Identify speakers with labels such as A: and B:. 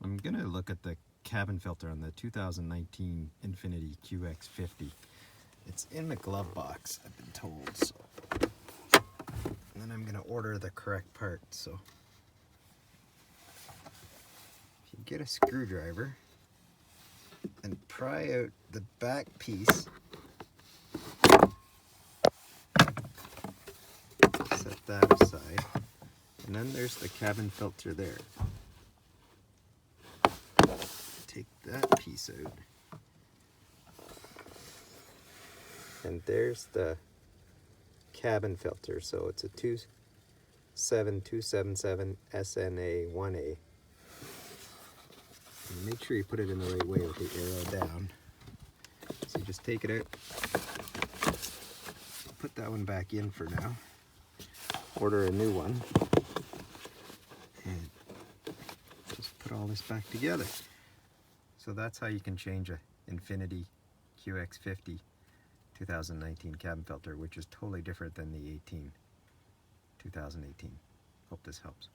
A: I'm going to look at the cabin filter on the 2019 Infiniti QX50. It's in the glove box, I've been told. So. And then I'm going to order the correct part. So if you get a screwdriver and pry out the back piece, set that aside, and then there's the cabin filter there. Take that piece out, and there's the cabin filter. So it's a 27277 SNA1A. And make sure you put it in the right way with the arrow down. So you just take it out, put that one back in for now, order a new one, and just put all this back together. So that's how you can change a Infiniti QX50 2019 cabin filter, which is totally different than the 2018. Hope this helps.